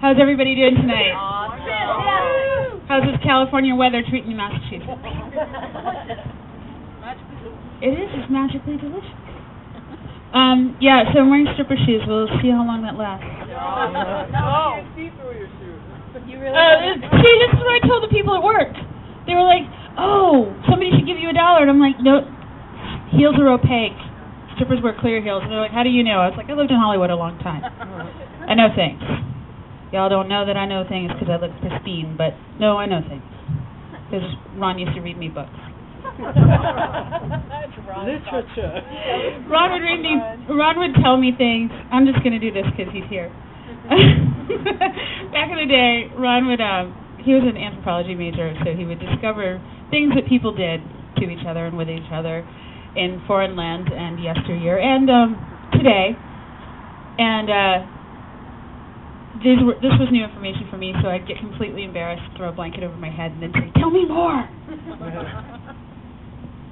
How's everybody doing tonight? Awesome. How's this California weather treating you, Massachusetts? It is. It's magically delicious. Yeah, so I'm wearing stripper shoes. We'll see how long that lasts. No. See through your shoes. You really see, this is what I told the people at work. They were like, oh, somebody should give you $1. And I'm like, no, heels are opaque. Strippers wear clear heels. And they're like, how do you know? I was like, I lived in Hollywood a long time. I know things. Y'all don't know that I know things because I look pristine, but no, I know things. Because Ron used to read me books. Literature. Ron would tell me things. I'm just going to do this because he's here. Back in the day, Ron would, he was an anthropology major, so he would discover things that people did to each other and with each other in foreign lands and yesteryear and today. And this was new information for me, so I'd get completely embarrassed, throw a blanket over my head, and then say, tell me more!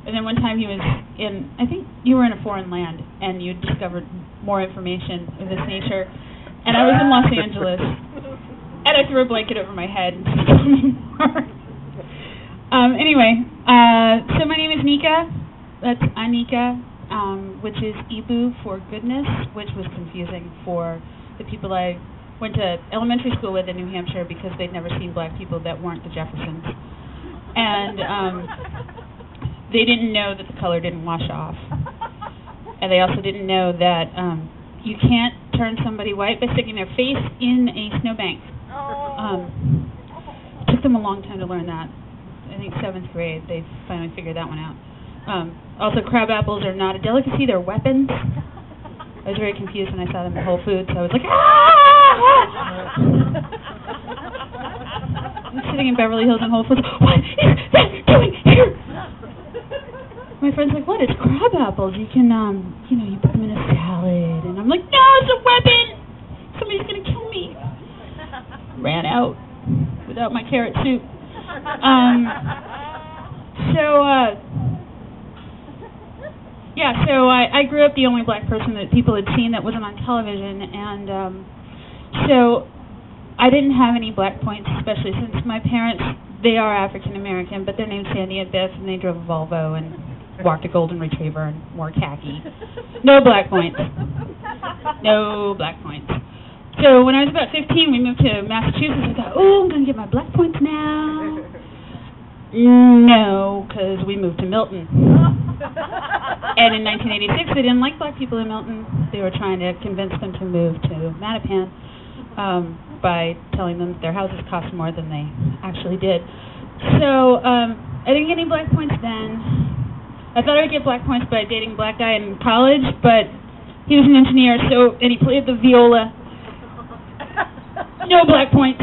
And then one time he was in, I think you were in a foreign land, and you discovered more information of this nature. And I was in Los Angeles, and I threw a blanket over my head and said, tell me more. Anyway, so my name is Nika. That's Anika, which is Ibu for goodness, which was confusing for the people I went to elementary school with in New Hampshire because they'd never seen black people that weren't the Jeffersons. And they didn't know that the color didn't wash off. And they also didn't know that you can't turn somebody white by sticking their face in a snowbank. It took them a long time to learn that. I think 7th grade, they finally figured that one out. Also, crab apples are not a delicacy, they're weapons. I was very confused when I saw them in Whole Foods, so I was like, ah! I'm sitting in Beverly Hills in Whole Foods. What is that doing here? My friend's like, what? It's crab apples. You can, you put them in a salad. And I'm like, no, it's a weapon. Somebody's going to kill me. Ran out without my carrot soup. So I grew up the only black person that people had seen that wasn't on television. And so I didn't have any black points, especially since my parents, they are African American, but they're named Sandy and Biff, and they drove a Volvo and walked a golden retriever and wore khaki. No black points. No black points. So when I was about 15, we moved to Massachusetts. I thought, oh, I'm going to get my black points now. No, because we moved to Milton. And in 1986, they didn't like black people in Milton. They were trying to convince them to move to Mattapan by telling them that their houses cost more than they actually did. So I didn't get any black points then. I thought I'd get black points by dating a black guy in college, but he was an engineer, and he played the viola. No black points.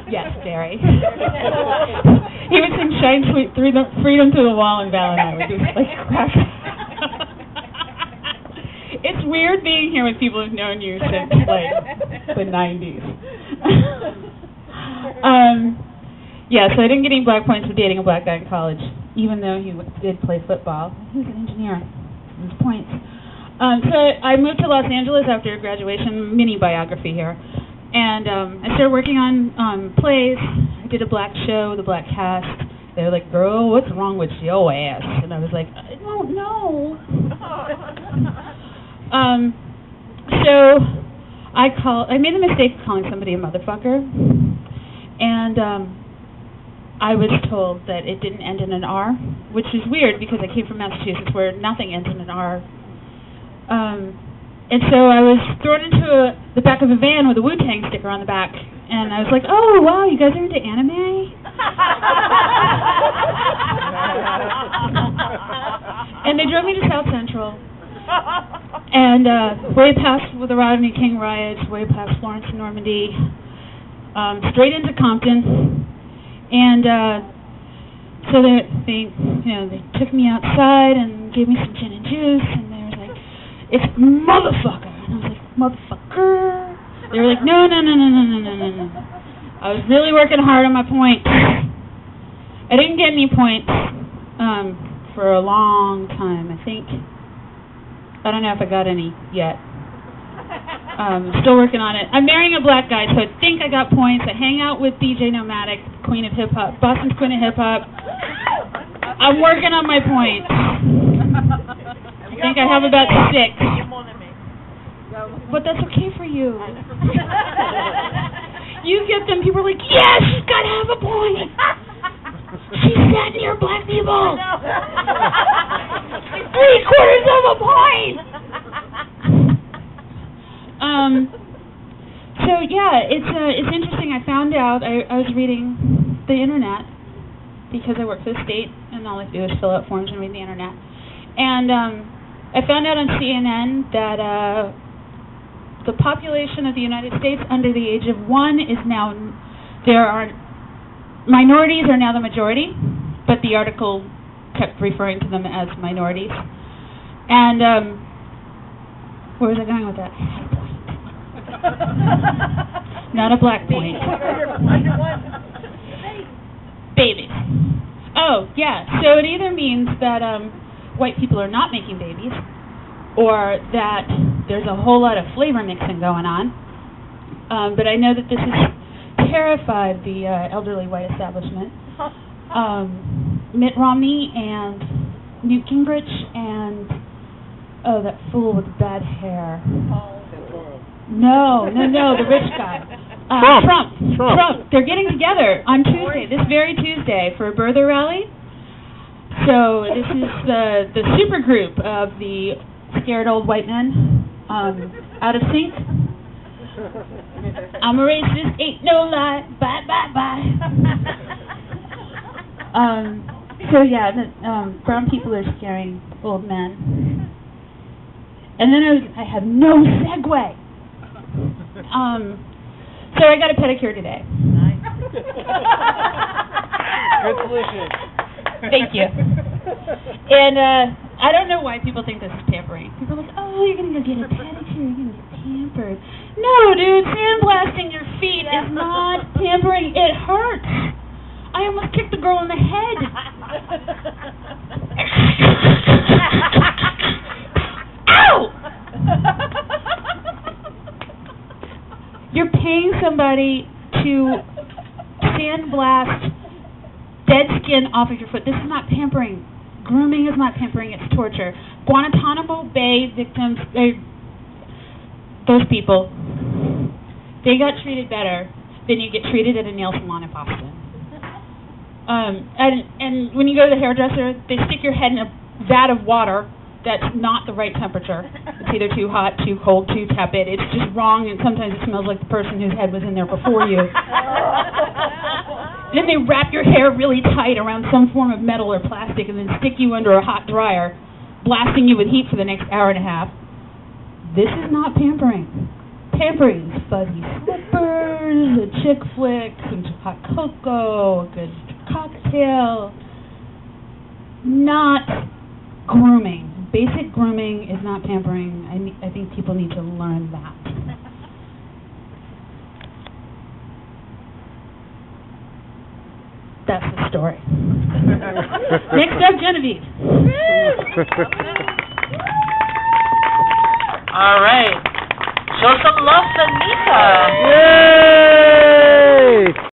Yes, Barry. He would sing Shine Sweet Freedom Through the Wall in Val, and I would just like crack. It's weird being here with people who've known you since like the 90s. Yeah, so I didn't get any black points for dating a black guy in college, even though he did play football. He was an engineer. Those points. So I moved to Los Angeles after graduation, mini biography here, and I started working on plays. I did a black show, the black cast. They were like, girl, what's wrong with your ass? And I was like, I don't know. So I made the mistake of calling somebody a motherfucker, and I was told that it didn't end in an R, which is weird because I came from Massachusetts where nothing ends in an R. And so I was thrown into the back of a van with a Wu-Tang sticker on the back, and I was like, oh, wow, you guys are into anime? And they drove me to South Central, and way past the Rodney King riots, way past Florence and Normandy, straight into Compton. And so they took me outside and gave me some gin and juice, and they were like, it's motherfucker. And I was like, motherfucker. They were like, no. I was really working hard on my points. I didn't get any points for a long time, I think. I don't know if I got any yet. Still working on it. I'm marrying a black guy, so I think I got points. I hang out with DJ Nomadic, Queen of Hip Hop, Boston's Queen of Hip Hop. I'm working on my points. I think I have about 6. But that's okay for you. You get them, people are like, yes, she's got to have a point. She's sat near black people. 3/4 of a point. So yeah, it's interesting. I found out I was reading the internet because I work for the state, and all I do is fill out forms and read the internet. And I found out on CNN that the population of the United States under the age of 1 is now minorities are now the majority, but the article kept referring to them as minorities. And where was I going with that? Not a black point. Babies. Oh, yeah. So it either means that white people are not making babies, or that there's a whole lot of flavor mixing going on. But I know that this has terrified the elderly white establishment. Mitt Romney and Newt Gingrich and, that fool with the bad hair. No, the rich guy. Trump. They're getting together on Tuesday, this very Tuesday, for a birther rally. So this is the super group of the scared old white men, out of sync. I'm a racist, ain't no lie. Bye, bye, bye. So yeah, brown people are scaring old men. And then I had no segue. So I got a pedicure today. Nice. Good solution. Thank you. And I don't know why people think this is pampering. People are like, oh, you're going to go get a pedicure, you're going to get pampered. No, dude, sandblasting your feet is not pampering. It hurts. I almost kicked the girl in the head. Ow! You're paying somebody to sandblast dead skin off of your foot. This is not pampering. Grooming is not pampering, it's torture. Guantanamo Bay victims, those people, they got treated better than you get treated at a nail salon in Boston. And when you go to the hairdresser, they stick your head in a vat of water that's not the right temperature. It's either too hot, too cold, too tepid. It's just wrong, and sometimes it smells like the person whose head was in there before you. Then they wrap your hair really tight around some form of metal or plastic and then stick you under a hot dryer, blasting you with heat for the next hour and a half. This is not pampering. Pampering is fuzzy slippers, a chick flick, some hot cocoa, a good cocktail. Not grooming. Basic grooming is not pampering. I think people need to learn that. That's the story. Next up, Genevieve. All right. Show some love to Anika. Yay!